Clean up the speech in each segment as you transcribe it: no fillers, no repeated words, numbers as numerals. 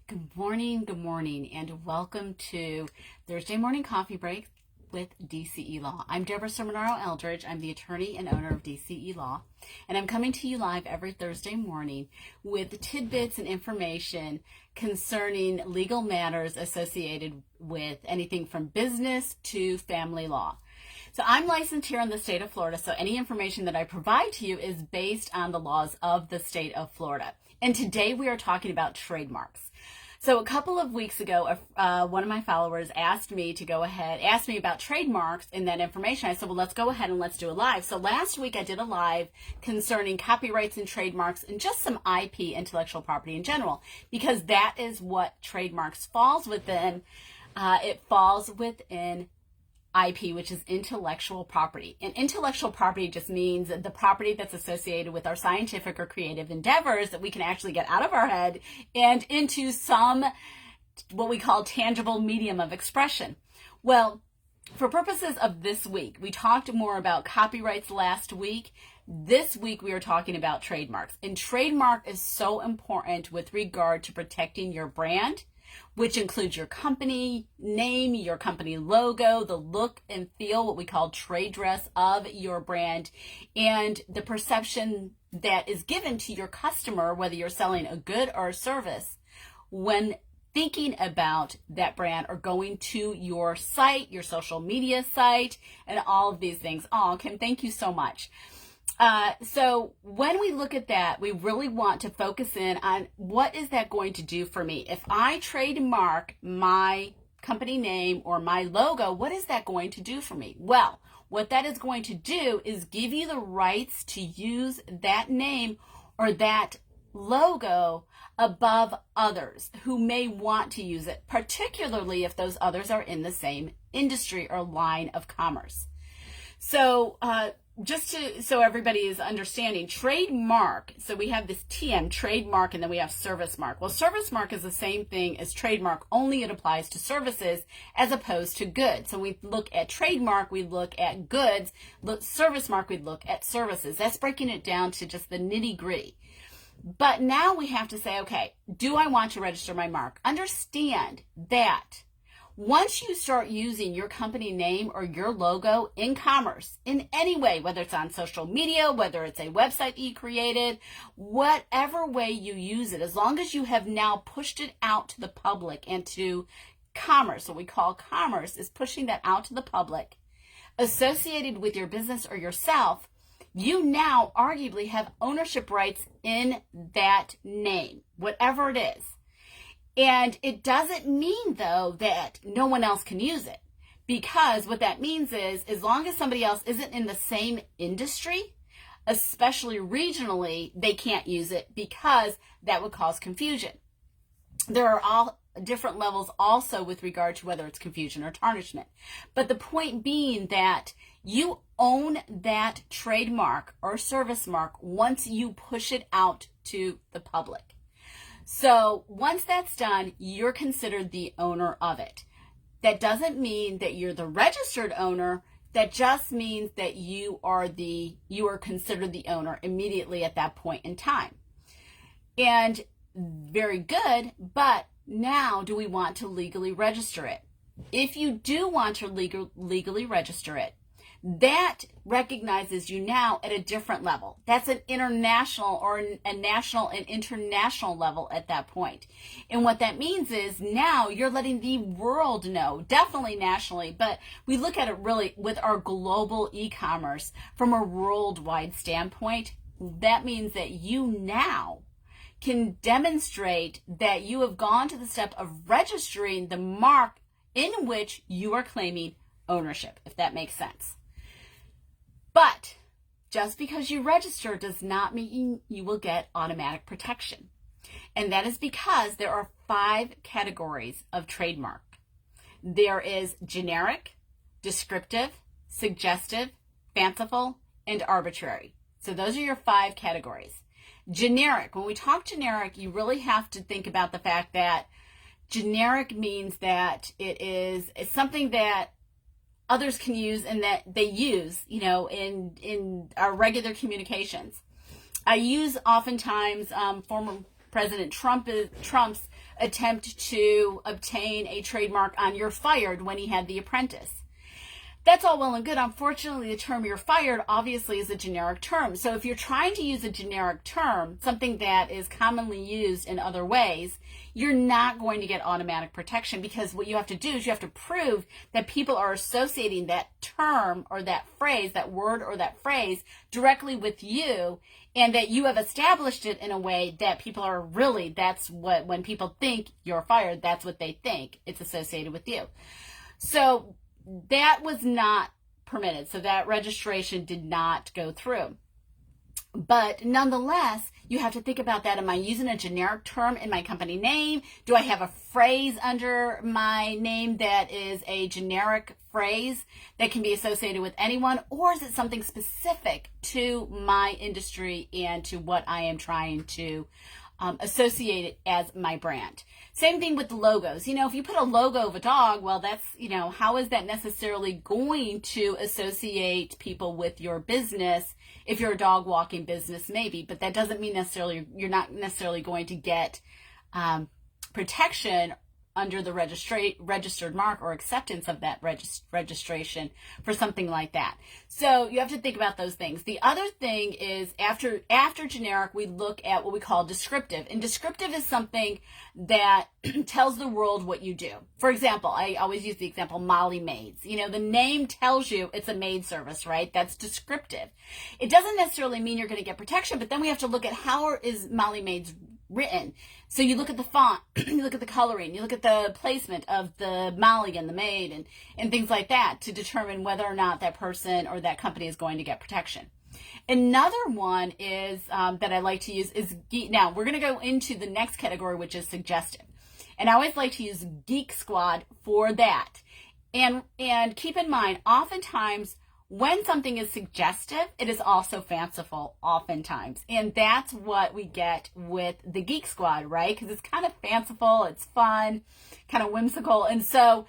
Good morning, and welcome to Thursday Morning Coffee Break with DCE Law. I'm Deborah Seminaro Eldridge. I'm the attorney and owner of DCE Law, and I'm coming to you live every Thursday morning with tidbits and information concerning legal matters associated with anything from business to family law. So I'm licensed here in the state of Florida, so any information that I provide to you is based on the laws of the state of Florida. And today we are talking about trademarks. So a couple of weeks ago, one of my followers asked me about trademarks and that information. I said, well, let's go ahead and let's do a live. So last week I did a live concerning copyrights and trademarks and just some IP, intellectual property in general, because that is what trademarks falls within. It falls within IP, which is intellectual property. And intellectual property just means the property that's associated with our scientific or creative endeavors that we can actually get out of our head and into some, what we call tangible medium of expression. Well, for purposes of this week, we talked more about copyrights last week. This week we are talking about trademarks. And trademark is so important with regard to protecting your brand, which includes your company name, your company logo, the look and feel, what we call trade dress of your brand, and the perception that is given to your customer, whether you're selling a good or a service, when thinking about that brand or going to your site, your social media site, and all of these things. Oh, Kim, thank you so much. So when we look at that, we really want to focus in on what is that going to do for me? If I trademark my company name or my logo, what is that going to do for me? Well, what that is going to do is give you the rights to use that name or that logo above others who may want to use it, particularly if those others are in the same industry or line of commerce. So, so everybody is understanding, trademark, so we have this TM, trademark, and then we have service mark. Well, service mark is the same thing as trademark, only it applies to services as opposed to goods. So we look at trademark, we look at goods, service mark, we look at services. That's breaking it down to just the nitty gritty. But now we have to say, okay, do I want to register my mark? Understand that once you start using your company name or your logo in commerce, in any way, whether it's on social media, whether it's a website you created, whatever way you use it, as long as you have now pushed it out to the public and to commerce, what we call commerce is pushing that out to the public, associated with your business or yourself, you now arguably have ownership rights in that name, whatever it is. And it doesn't mean, though, that no one else can use it, because what that means is as long as somebody else isn't in the same industry, especially regionally, they can't use it because that would cause confusion. There are all different levels also with regard to whether it's confusion or tarnishment. But the point being that you own that trademark or service mark once you push it out to the public. So once that's done, you're considered the owner of it. That doesn't mean that you're the registered owner. That just means that you are considered the owner immediately at that point in time. And very good, but now do we want to legally register it? If you do want to legally register it, that recognizes you now at a different level. That's an international or a national and international level at that point. And what that means is now you're letting the world know, definitely nationally, but we look at it really with our global e-commerce from a worldwide standpoint. That means that you now can demonstrate that you have gone to the step of registering the mark in which you are claiming ownership, if that makes sense. But just because you register does not mean you will get automatic protection. And that is because there are 5 categories of trademark. There is generic, descriptive, suggestive, fanciful, and arbitrary. So those are your 5 categories. Generic, when we talk generic, you really have to think about the fact that generic means that it's something that others can use and that they use, in our regular communications. I use oftentimes former President Trump's attempt to obtain a trademark on "you're fired" when he had The Apprentice. That's all well and good. Unfortunately, the term "you're fired" obviously is a generic term. So if you're trying to use a generic term, something that is commonly used in other ways, you're not going to get automatic protection, because what you have to do is you have to prove that people are associating that term or that phrase, that word or that phrase, directly with you, and that you have established it in a way that people are really, that's what, when people think you're fired, that's what they think. It's associated with you. So that was not permitted. So that registration did not go through. But nonetheless, you have to think about that. Am I using a generic term in my company name? Do I have a phrase under my name that is a generic phrase that can be associated with anyone? Or is it something specific to my industry and to what I am trying to associate it as my brand? Same thing with logos. If you put a logo of a dog, well, that's, how is that necessarily going to associate people with your business? If you're a dog walking business, maybe, but that doesn't mean necessarily, you're not necessarily going to get protection under the registered mark or acceptance of that registration for something like that. So you have to think about those things. The other thing is after generic, we look at what we call descriptive. And descriptive is something that tells the world what you do. For example, I always use the example Molly Maids. The name tells you it's a maid service, right? That's descriptive. It doesn't necessarily mean you're going to get protection, but then we have to look at how is Molly Maids written. So you look at the font, you look at the coloring, you look at the placement of the Molly and the maid and things like that to determine whether or not that person or that company is going to get protection. Another one is that I like to use is geek. Now we're going to go into the next category, which is suggestive. And I always like to use Geek Squad for that. And keep in mind, oftentimes when something is suggestive, it is also fanciful oftentimes. And that's what we get with the Geek Squad, right? Because it's kind of fanciful, it's fun, kind of whimsical. And so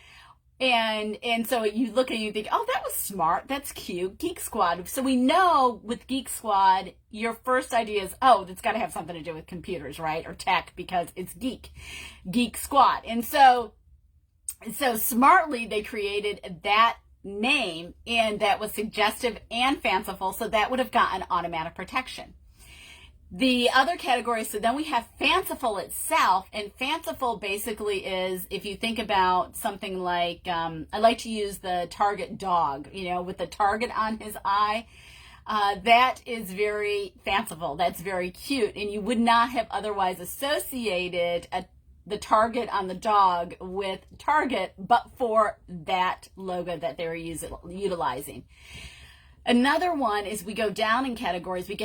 you look at it and you think, oh, that was smart, that's cute, Geek Squad. So we know with Geek Squad, your first idea is, oh, it's got to have something to do with computers, right? Or tech, because it's Geek Squad. And so smartly, they created that name, and that was suggestive and fanciful, so that would have gotten automatic protection. The other category, so then we have fanciful itself, and fanciful basically is, if you think about something like, I like to use the Target dog, with the target on his eye. That is very fanciful. That's very cute, and you would not have otherwise associated the target on the dog with Target, but for that logo that they were utilizing. Another one is we go down in categories, we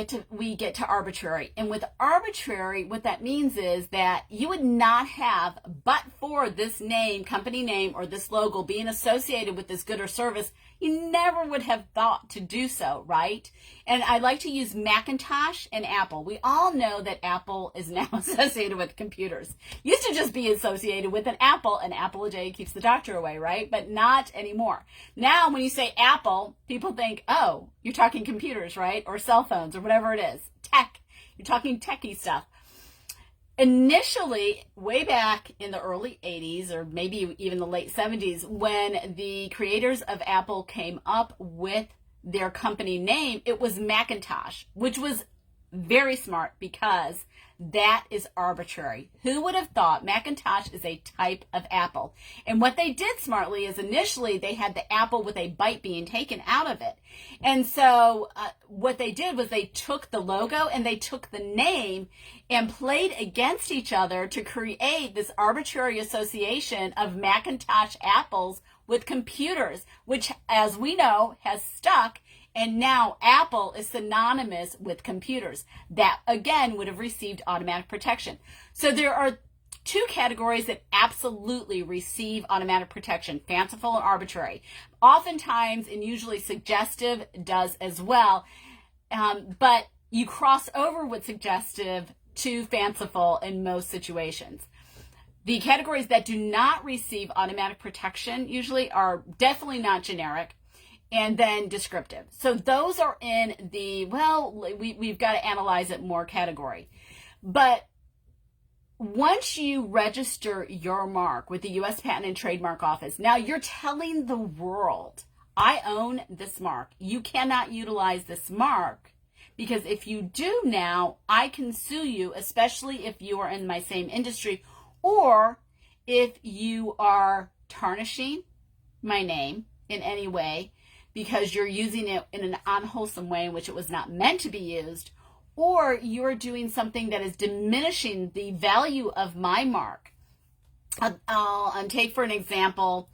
get to arbitrary. And with arbitrary, what that means is that you would not have, but for this name, company name, or this logo being associated with this good or service, you never would have thought to do so, right? And I like to use Macintosh and Apple. We all know that Apple is now associated with computers. Used to just be associated with an apple a day keeps the doctor away, right? But not anymore. Now, when you say Apple, people think, oh, you're talking computers, right? Or cell phones or whatever it is. Tech. You're talking techie stuff. Initially, way back in the early 80s, or maybe even the late 70s, when the creators of Apple came up with their company name, it was Macintosh, which was very smart because that is arbitrary. Who would have thought Macintosh is a type of apple? And what they did smartly is initially they had the apple with a bite being taken out of it. And so what they did was they took the logo and they took the name and played against each other to create this arbitrary association of Macintosh apples with computers, which, as we know, has stuck. And now Apple is synonymous with computers. That, again, would have received automatic protection. So there are two categories that absolutely receive automatic protection, fanciful and arbitrary. Oftentimes, and usually suggestive does as well, but you cross over with suggestive to fanciful in most situations. The categories that do not receive automatic protection usually are definitely not generic, and then descriptive. So those are in the, well, we've got to analyze it more category. But once you register your mark with the U.S. Patent and Trademark Office, now you're telling the world, I own this mark. You cannot utilize this mark, because if you do now, I can sue you, especially if you are in my same industry, or if you are tarnishing my name in any way because you're using it in an unwholesome way in which it was not meant to be used, or you're doing something that is diminishing the value of my mark. I'll take for an example,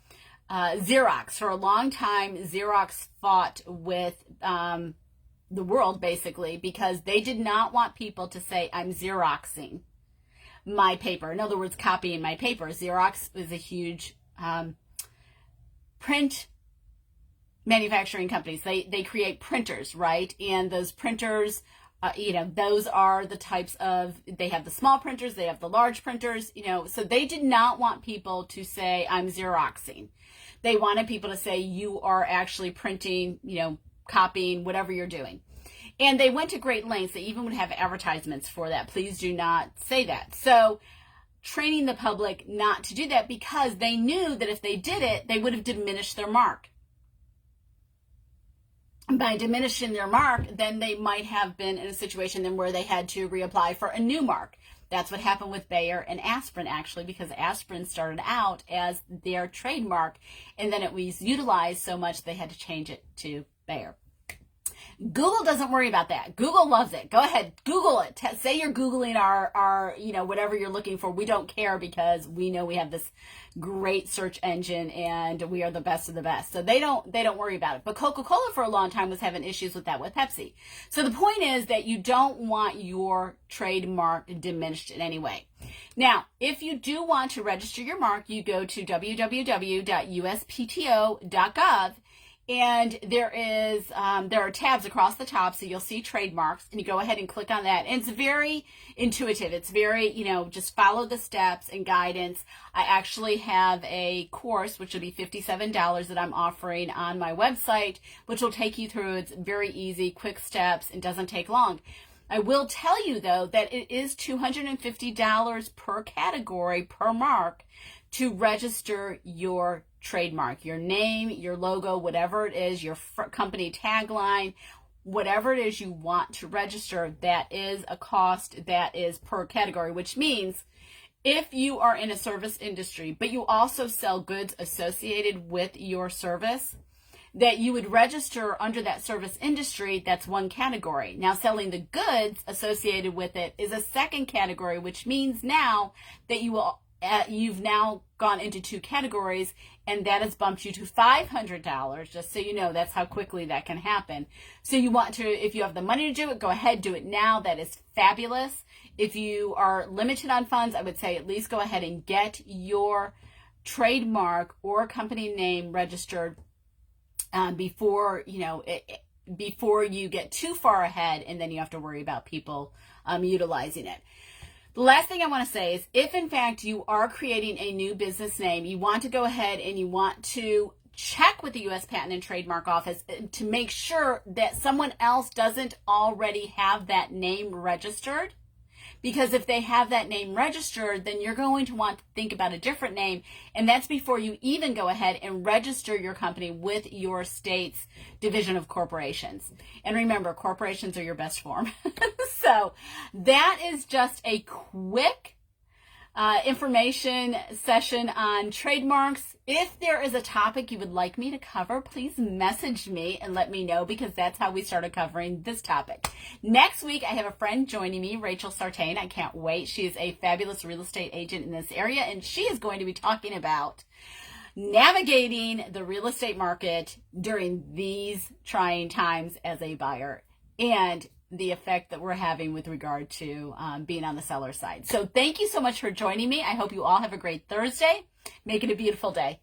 Xerox. For a long time, Xerox fought with the world, basically, because they did not want people to say, I'm Xeroxing my paper. In other words, copying my paper. Xerox is a huge print manufacturing companies. They create printers, right? And those printers, those are the types of, they have the small printers, they have the large printers, so they did not want people to say, I'm Xeroxing. They wanted people to say, you are actually printing, copying, whatever you're doing. And they went to great lengths. They even would have advertisements for that. Please do not say that. So training the public not to do that, because they knew that if they did it, they would have diminished their mark. By diminishing their mark, then they might have been in a situation then where they had to reapply for a new mark. That's what happened with Bayer and aspirin, actually, because aspirin started out as their trademark, and then it was utilized so much they had to change it to Bayer. Google doesn't worry about that. Google loves it. Go ahead, Google it. Say you're Googling our whatever you're looking for. We don't care, because we know we have this great search engine and we are the best of the best. So they don't worry about it. But Coca-Cola for a long time was having issues with that with Pepsi. So the point is that you don't want your trademark diminished in any way. Now, if you do want to register your mark, you go to www.uspto.gov. And there are tabs across the top, so you'll see trademarks, and you go ahead and click on that. And it's very intuitive. It's very, just follow the steps and guidance. I actually have a course, which will be $57 that I'm offering on my website, which will take you through. It's very easy, quick steps, and doesn't take long. I will tell you, though, that it is $250 per category, per mark, to register your trademark, your name, your logo, whatever it is, your company tagline, whatever it is you want to register. That is a cost that is per category, which means if you are in a service industry, but you also sell goods associated with your service, that you would register under that service industry. That's one category. Now, selling the goods associated with it is a second category, which means now that you've now gone into two categories, and that has bumped you to $500, just so you know. That's how quickly that can happen. So you want to, if you have the money to do it, go ahead, do it now. That is fabulous. If you are limited on funds, I would say at least go ahead and get your trademark or company name registered before you get too far ahead, and then you have to worry about people utilizing it. The last thing I want to say is, if in fact you are creating a new business name, you want to go ahead and you want to check with the U.S. Patent and Trademark Office to make sure that someone else doesn't already have that name registered. Because if they have that name registered, then you're going to want to think about a different name. And that's before you even go ahead and register your company with your state's Division of Corporations. And remember, corporations are your best form. So that is just a quick information session on trademarks. If there is a topic you would like me to cover, please message me and let me know, because that's how we started covering this topic. Next week, I have a friend joining me, Rachel Sartain. I can't wait. She is a fabulous real estate agent in this area, and she is going to be talking about navigating the real estate market during these trying times as a buyer, and the effect that we're having with regard to being on the seller side. So thank you so much for joining me. I hope you all have a great Thursday. Make it a beautiful day.